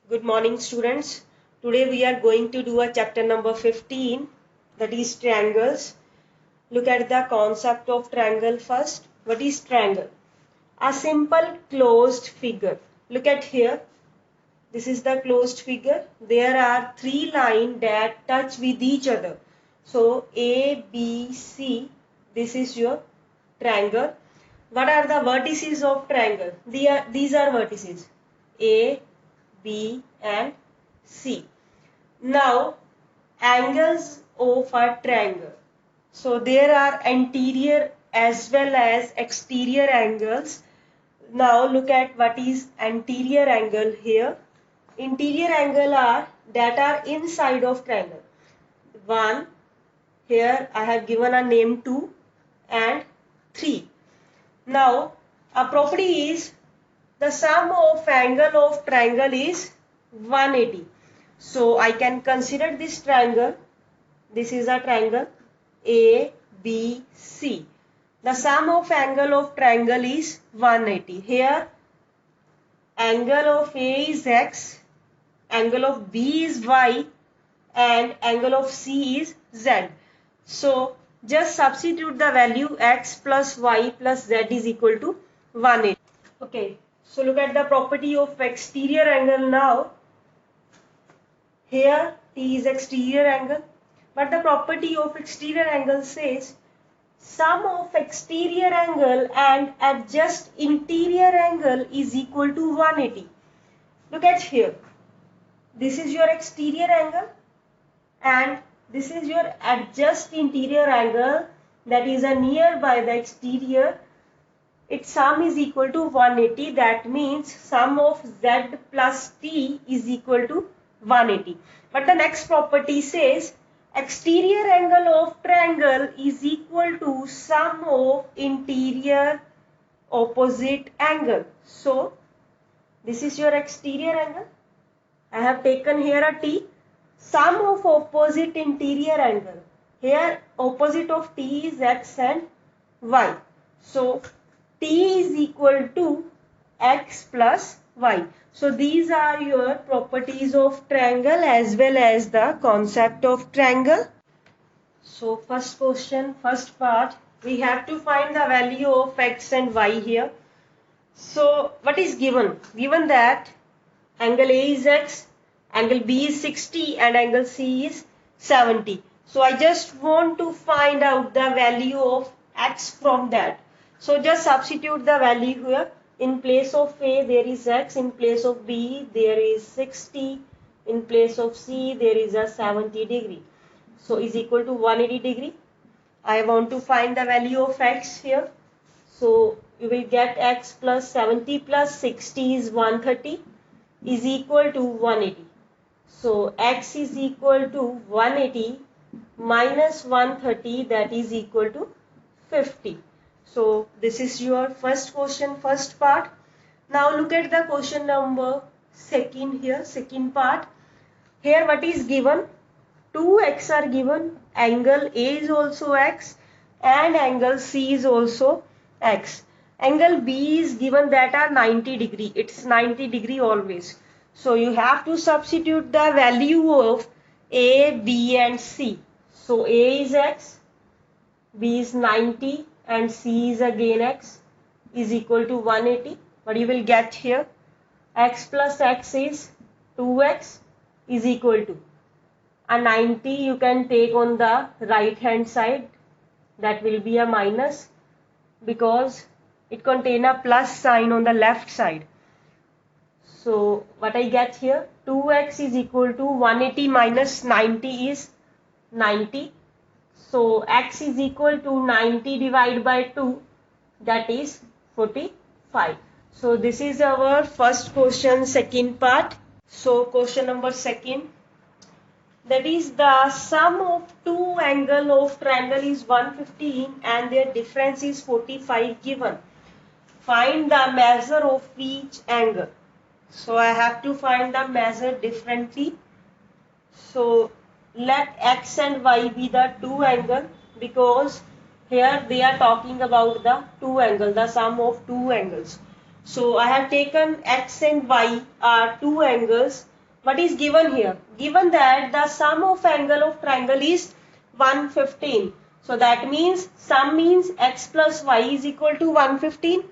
Good morning, students. Today we are going to do a chapter number 15, that is triangles. Look at the concept of triangle first. What is triangle? A simple closed figure. Look at here. This is the closed figure. There are three lines that touch with each other. So A, B, C. This is your triangle. What are the vertices of triangle? These are vertices. A, B and C. Now angles of a triangle. So there are anterior as well as exterior angles. Now look at what is anterior angle here. Interior angle are that are inside of triangle. 1, here I have given a name 2 and 3. Now a property is the sum of angle of triangle is 180. So I can consider this triangle. This is a triangle A, B, C. The sum of angle of triangle is 180. Here angle of A is X, angle of B is Y and angle of C is Z. So just substitute the value X plus Y plus Z is equal to 180. Okay. So look at the property of exterior angle now. Here T is exterior angle, but the property of exterior angle says sum of exterior angle and adjust interior angle is equal to 180. Look at here. This is your exterior angle and this is your adjust interior angle, that is a nearby the exterior. Its sum is equal to 180. That means sum of Z plus T is equal to 180. But the next property says exterior angle of triangle is equal to sum of interior opposite angle. So this is your exterior angle. I have taken here a T. Sum of opposite interior angle. Here opposite of T is X and Y. So T is equal to X plus Y. So these are your properties of triangle as well as the concept of triangle. So first question, first part, we have to find the value of X and Y here. So what is given? Given that angle A is X, angle B is 60 and angle C is 70. So I just want to find out the value of X from that. So just substitute the value here. In place of A there is X, in place of B there is 60, in place of C there is a 70 degree. So is equal to 180 degree. I want to find the value of X here. So you will get X plus 70 plus 60 is 130 is equal to 180. So X is equal to 180 minus 130, that is equal to 50. So this is your first question, first part. Now look at the question number second here, second part. Here what is given? 2x are given, angle A is also X and angle C is also X. Angle B is given that are 90 degree. It's 90 degree always. So you have to substitute the value of A, B and C. So A is X, B is 90 and C is again X is equal to 180. What you will get here? X plus X is 2x is equal to a 90 you can take on the right hand side, that will be a minus because it contains a plus sign on the left side. So what I get here, 2x is equal to 180 minus 90 is 90. So x is equal to 90 divided by 2, that is 45. So this is our first question, second part. So question number second, that is the sum of two angle of triangle is 115 and their difference is 45 given. Find the measure of each angle. So I have to find the measure differently. So let X and Y be the two angle, because here they are talking about the two angle, the sum of two angles. So I have taken X and Y are two angles what is given here? Given that the sum of angle of triangle is 115. So that means sum means x plus y is equal to 115.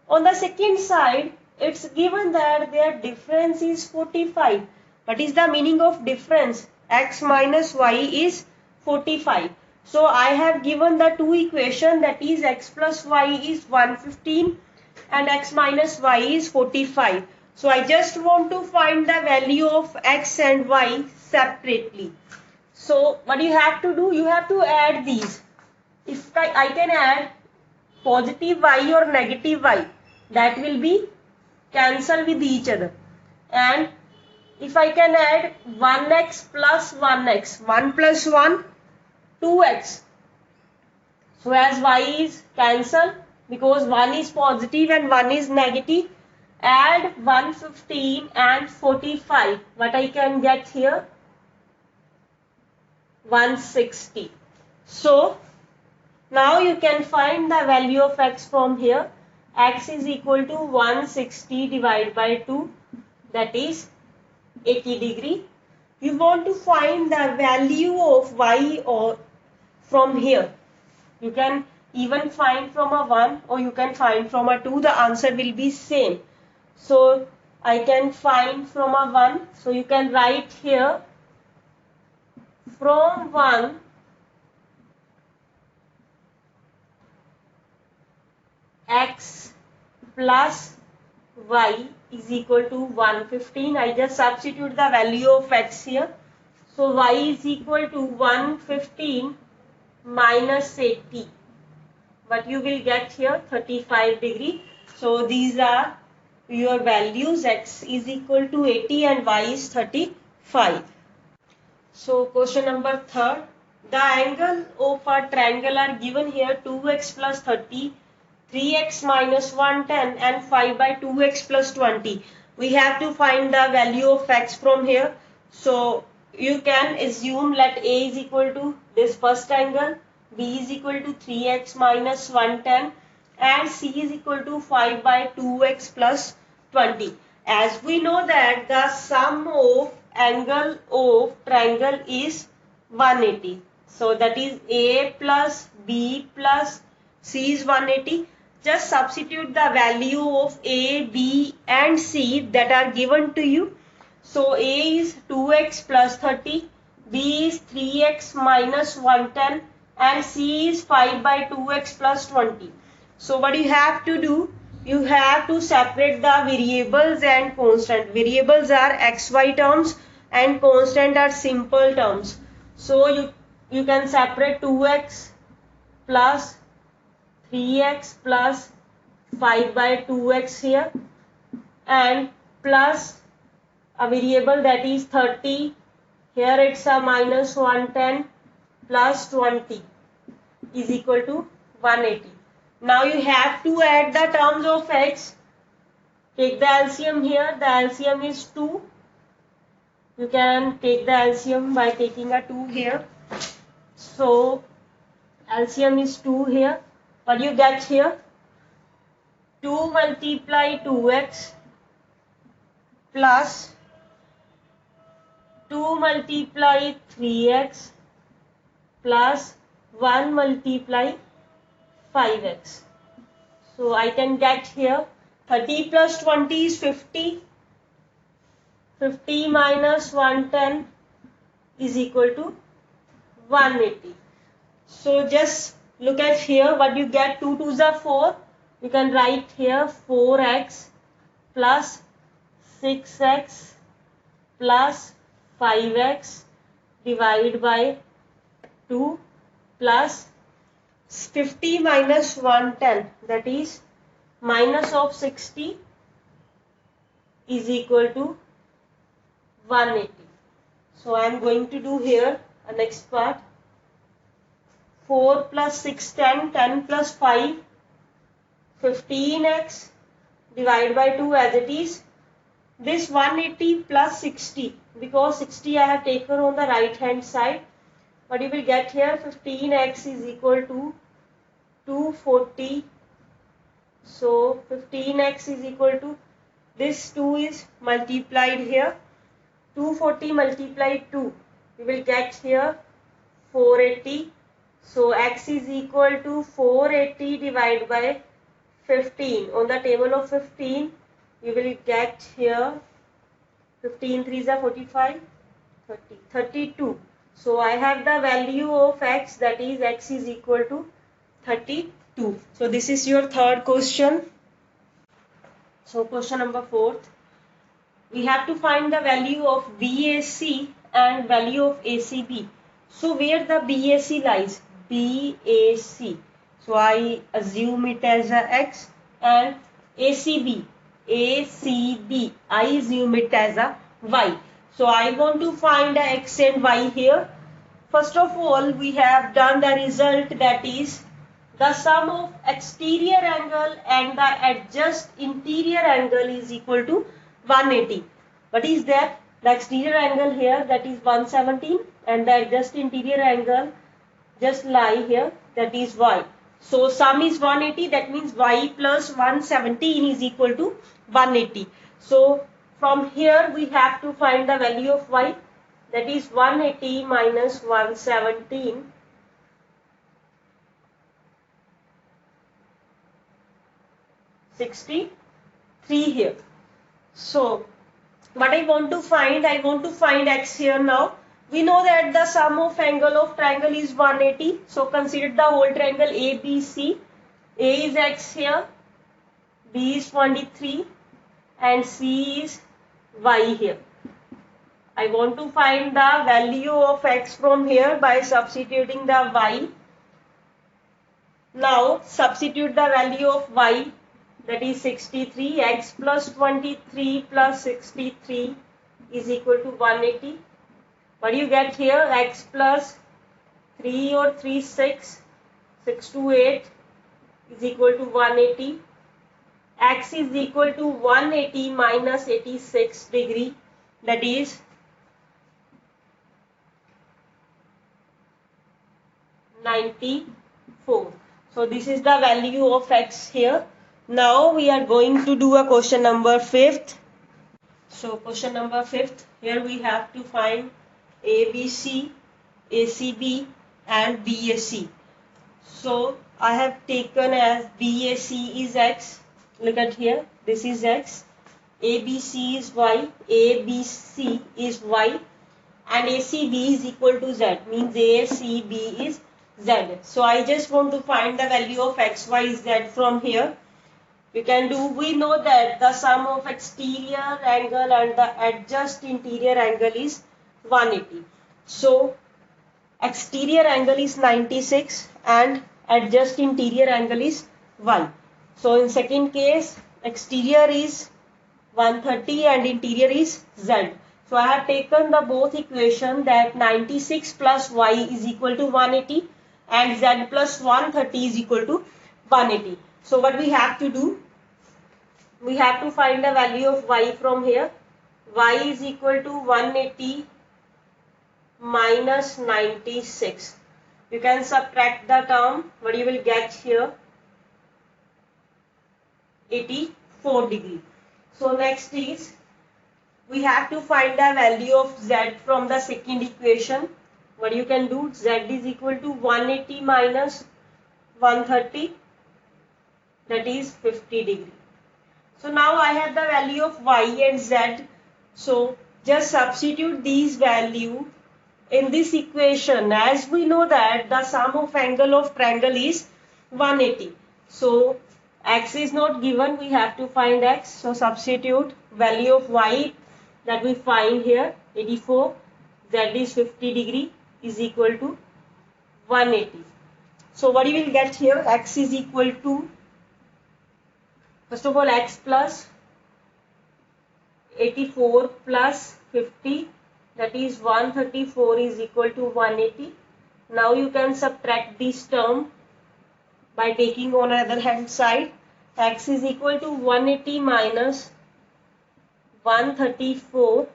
On the second side, it's given that their difference is 45. What is the meaning of difference? X minus y is 45. So I have given the two equation, that is x plus y is 115 and x minus y is 45. So I just want to find the value of x and y separately. So what you have to do, you have to add these. If I can add positive y or negative y, that will be cancel with each other. And if I can add 1x plus 1x, 1 plus 1, 2x. So as y is cancel, because 1 is positive and 1 is negative, add 115 and 45. What I can get here? 160. So now you can find the value of x from here. X is equal to 160 divided by 2, that is 80 degree. You want to find the value of y or from here. You can even find from a 1 or you can find from a 2. The answer will be same. So I can find from a 1. So you can write here from 1 x plus y is equal to 115. I just substitute the value of x here. So y is equal to 115 minus 80. But you will get here 35 degree. So these are your values. X is equal to 80 and y is 35. So question number 3. The angle of a triangle are given here 2x plus 30, 3x minus 110 and 5 by 2x plus 20. We have to find the value of x from here. So you can assume let A is equal to this first angle, B is equal to 3x minus 110 and C is equal to 5 by 2x plus 20. As we know that the sum of angle of triangle is 180. So that is A plus B plus C is 180. Just substitute the value of A, B and C that are given to you. So A is 2x plus 30, B is 3x minus 110 and C is 5 by 2x plus 20. So what you have to do, you have to separate the variables and constant. Variables are xy terms and constant are simple terms. So you can separate 2x plus 3x plus 5 by 2x here and plus a variable that is 30. Here it's a minus 110 plus 20 is equal to 180. Now you have to add the terms of x. Take the LCM here. The LCM is 2. You can take the LCM by taking a 2 here. So LCM is 2 here. What you get here? 2 multiply 2x plus 2 multiply 3x plus 1 multiply 5x. So I can get here 30 plus 20 is 50. 50 minus 110 is equal to 180. So just look at here what you get. 2 2s are 4. You can write here 4x plus 6x plus 5x divided by 2 plus 50 minus 110, that is minus of 60 is equal to 180. So I am going to do here a next part. 4 plus 6 10, 10 plus 5 15x divided by 2 as it is. This 180 plus 60, because 60 I have taken on the right hand side. What you will get here, 15x is equal to 240. So 15x is equal to, this 2 is multiplied here. 240 multiplied 2, we will get here 480. So x is equal to 480 divided by 15. On the table of 15, you will get here 15 3s are 45, 30, 32. So I have the value of x, that is x is equal to 32. So this is your third question. So question number 4. We have to find the value of BAC and value of ACB. So where the BAC lies? BAC. So I assume it as a x, and ACB. ACB. I assume it as a y. So I want to find the x and y here. First of all, we have done the result, that is the sum of exterior angle and the adjust interior angle is equal to 180. What is that? The exterior angle here, that is 117, and the adjust interior angle just lie here, that is y. So sum is 180, that means y plus 117 is equal to 180. So from here we have to find the value of y, that is 180 minus 117. 63 here. So what I want to find x here now. We know that the sum of angle of triangle is 180. So consider the whole triangle ABC. A is x here, B is 23, and C is y here. I want to find the value of x from here by substituting the y. Now substitute the value of y, that is 63. X plus 23 plus 63 is equal to 180. What do you get here? X plus 3 or 3 6, 6 to 8 is equal to 180. X is equal to 180 minus 86 degree, that is 94. So this is the value of x here. Now we are going to do a question number 5th. So question number 5th, here we have to find ABC, ACB and BAC. So I have taken as BAC is x. Look at here, this is x. ABC is y, ABC is y, and ACB is equal to z, means ACB is z. So I just want to find the value of x, y, z from here. We know that the sum of exterior angle and the adjust interior angle is 180. So exterior angle is 96 and adjust interior angle is 1. So in second case, exterior is 130 and interior is z. So I have taken the both equation, that 96 plus y is equal to 180 and z plus 130 is equal to 180. So what we have to do? We have to find the value of y from here. Y is equal to 180 minus 96. You can subtract the term. What you will get here? 84 degree. So next is, we have to find the value of z from the second equation. What you can do? Z is equal to 180 minus 130, that is 50 degree. So now I have the value of y and z. So just substitute these value in this equation. As we know that the sum of angle of triangle is 180. So x is not given, we have to find x. So substitute value of y that we find here, 84, z is 50 degree, is equal to 180. So what you will get here? X is equal to, first of all, x plus 84 plus 50, that is 134 is equal to 180. Now you can subtract this term by taking on another hand side. X is equal to 180 minus 134.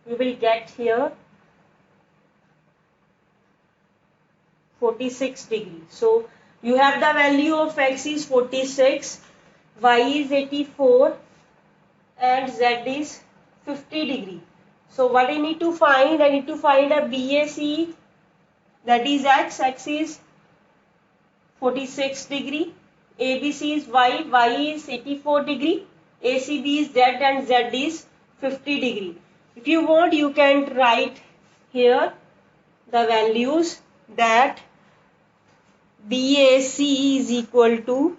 You will get here 46 degree. So you have the value of x is 46, y is 84 and z is 50 degree. So what I need to find? I need to find a BAC, that is x. X is 46 degree. ABC is y. Y is 84 degree. ACB is z, and z is 50 degree. If you want, you can write here the values that BAC is equal to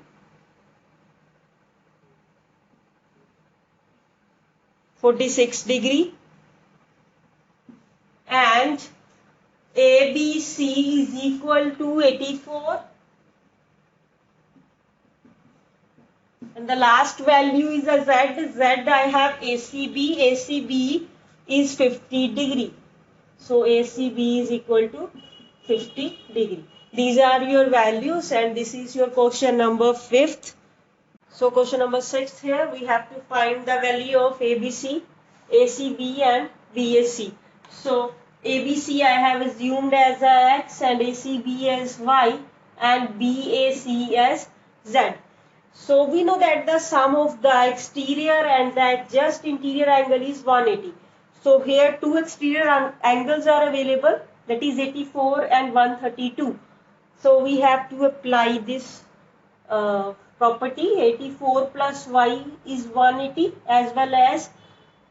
46 degree and ABC is equal to 84, and the last value is a Z. Z I have ACB. ACB is 50 degree. So ACB is equal to 50 degree. These are your values, and this is your question number 5th. So question number 6th, here we have to find the value of ABC, ACB and BAC. So ABC I have assumed as a x and ACB as y and BAC as z. So we know that the sum of the exterior and the adjacent interior angle is 180. So here two exterior angles are available, that is 84 and 132. So we have to apply this property. 84 plus y is 180, as well as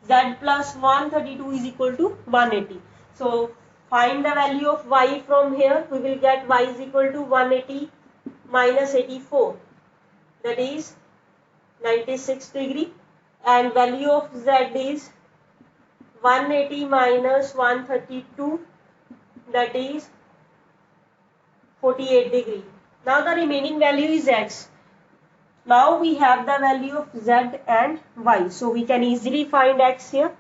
z plus 132 is equal to 180. So find the value of y from here. We will get y is equal to 180 minus 84, that is 96 degree, and value of z is 180 minus 132, that is 48 degree. Now the remaining value is x. Now we have the value of z and y, so we can easily find x here.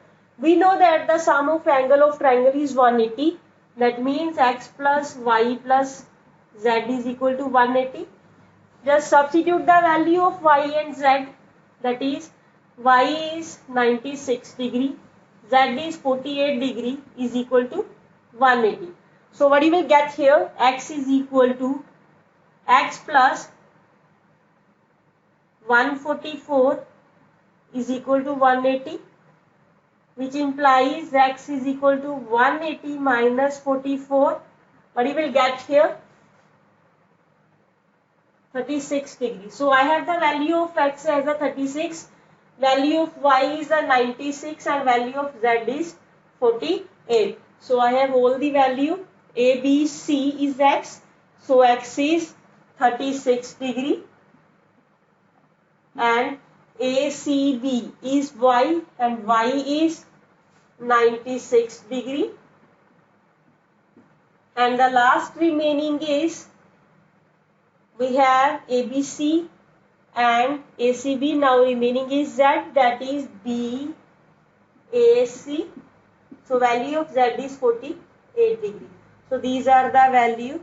We know that the sum of angle of triangle is 180. That means x plus y plus z is equal to 180. Just substitute the value of y and z, that is y is 96 degree, z is 48 degree, is equal to 180. So what you will get here? X is equal to x plus 144 is equal to 180, which implies x is equal to 180 minus 44. What you will get here? 36 degree. So I have the value of x as a 36, value of y is a 96, and value of z is 48. So I have all the value. A, B, C is x. So x is 36 degree and ACB is y and y is 96 degree, and the last remaining is we have ABC and ACB. Now remaining is z, that is BAC. So value of z is 48 degree. So these are the value.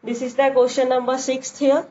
This is the question number 6th here.